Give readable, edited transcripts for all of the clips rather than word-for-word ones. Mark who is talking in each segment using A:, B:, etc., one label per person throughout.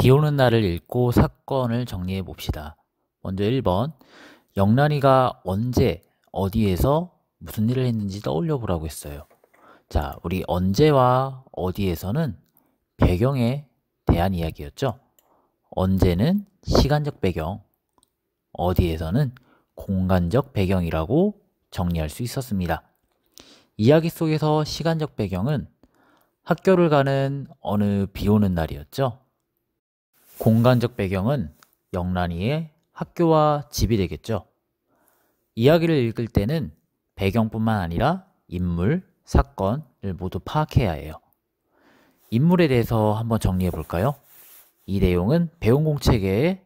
A: 비 오는 날을 읽고 사건을 정리해 봅시다. 먼저 1번. 영란이가 언제, 어디에서 무슨 일을 했는지 떠올려 보라고 했어요. 자, 우리 언제와 어디에서는 배경에 대한 이야기였죠. 언제는 시간적 배경, 어디에서는 공간적 배경이라고 정리할 수 있었습니다. 이야기 속에서 시간적 배경은 학교를 가는 어느 비 오는 날이었죠. 공간적 배경은 영란이의 학교와 집이 되겠죠. 이야기를 읽을 때는 배경뿐만 아니라 인물, 사건을 모두 파악해야 해요. 인물에 대해서 한번 정리해 볼까요? 이 내용은 배움 공책에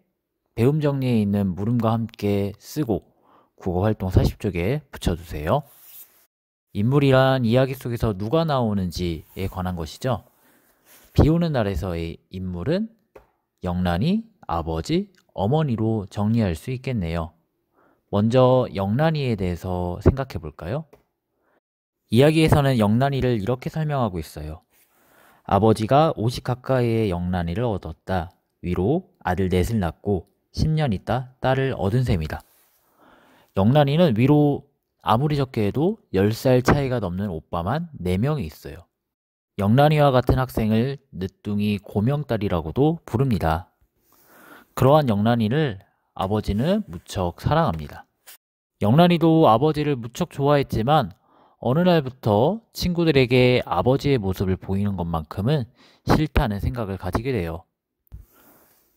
A: 배움 정리에 있는 물음과 함께 쓰고 국어 활동 40쪽에 붙여두세요. 인물이란 이야기 속에서 누가 나오는지에 관한 것이죠. 비 오는 날에서의 인물은 영란이, 아버지, 어머니로 정리할 수 있겠네요. 먼저 영란이에 대해서 생각해 볼까요? 이야기에서는 영란이를 이렇게 설명하고 있어요. 아버지가 50 가까이의 영란이를 얻었다. 위로 아들 넷을 낳고 10년 있다 딸을 얻은 셈이다. 영란이는 위로 아무리 적게 해도 10살 차이가 넘는 오빠만 4명이 있어요. 영란이와 같은 학생을 늦둥이 고명딸이라고도 부릅니다. 그러한 영란이를 아버지는 무척 사랑합니다. 영란이도 아버지를 무척 좋아했지만 어느 날부터 친구들에게 아버지의 모습을 보이는 것만큼은 싫다는 생각을 가지게 돼요.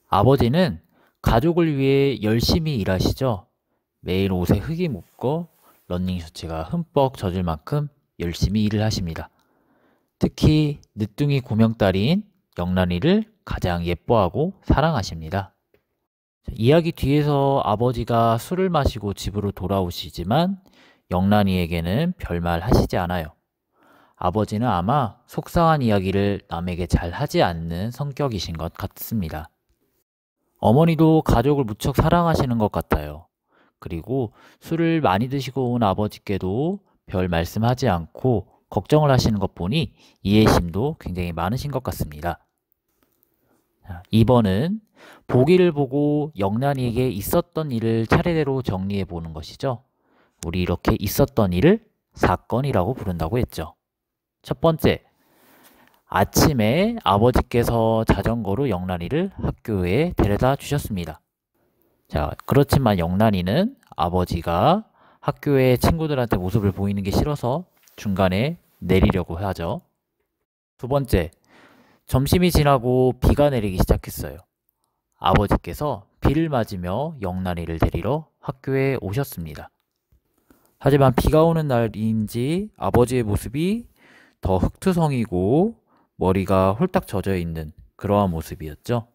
A: 아버지는 가족을 위해 열심히 일하시죠. 매일 옷에 흙이 묻고 러닝셔츠가 흠뻑 젖을 만큼 열심히 일을 하십니다. 특히 늦둥이 고명딸인 영란이를 가장 예뻐하고 사랑하십니다. 이야기 뒤에서 아버지가 술을 마시고 집으로 돌아오시지만 영란이에게는 별말 하시지 않아요. 아버지는 아마 속상한 이야기를 남에게 잘 하지 않는 성격이신 것 같습니다. 어머니도 가족을 무척 사랑하시는 것 같아요. 그리고 술을 많이 드시고 온 아버지께도 별 말씀하지 않고 걱정을 하시는 것 보니 이해심도 굉장히 많으신 것 같습니다. 2번은 보기를 보고 영란이에게 있었던 일을 차례대로 정리해 보는 것이죠. 우리 이렇게 있었던 일을 사건이라고 부른다고 했죠. 첫 번째, 아침에 아버지께서 자전거로 영란이를 학교에 데려다 주셨습니다. 자, 그렇지만 영란이는 아버지가 학교에 친구들한테 모습을 보이는 게 싫어서 중간에 내리려고 하죠. 두 번째, 점심이 지나고 비가 내리기 시작했어요. 아버지께서 비를 맞으며 영란이를 데리러 학교에 오셨습니다. 하지만 비가 오는 날인지 아버지의 모습이 더 흙투성이고 머리가 홀딱 젖어 있는 그러한 모습이었죠.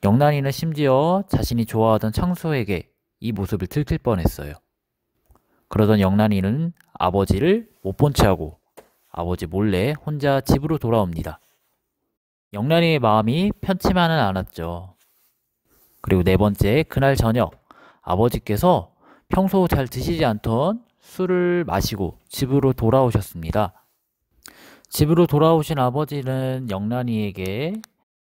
A: 영란이는 심지어 자신이 좋아하던 창수에게 이 모습을 들킬 뻔했어요. 그러던 영란이는 아버지를 못 본 채 하고 아버지 몰래 혼자 집으로 돌아옵니다. 영란이의 마음이 편치만은 않았죠. 그리고 네 번째, 그날 저녁 아버지께서 평소 잘 드시지 않던 술을 마시고 집으로 돌아오셨습니다. 집으로 돌아오신 아버지는 영란이에게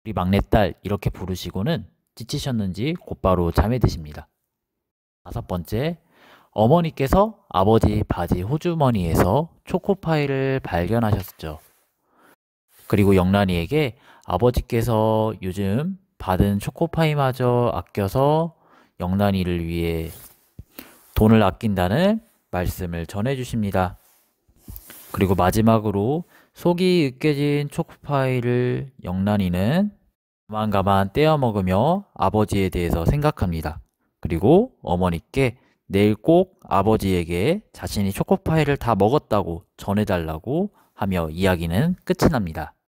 A: 우리 막내딸 이렇게 부르시고는 지치셨는지 곧바로 잠에 드십니다. 다섯 번째, 어머니께서 아버지 바지 호주머니에서 초코파이를 발견하셨죠. 그리고 영란이에게 아버지께서 요즘 받은 초코파이마저 아껴서 영란이를 위해 돈을 아낀다는 말씀을 전해주십니다. 그리고 마지막으로 속이 으깨진 초코파이를 영란이는 가만가만 떼어 먹으며 아버지에 대해서 생각합니다. 그리고 어머니께 내일 꼭 아버지에게 자신이 초코파이를 다 먹었다고 전해달라고 하며 이야기는 끝이 납니다.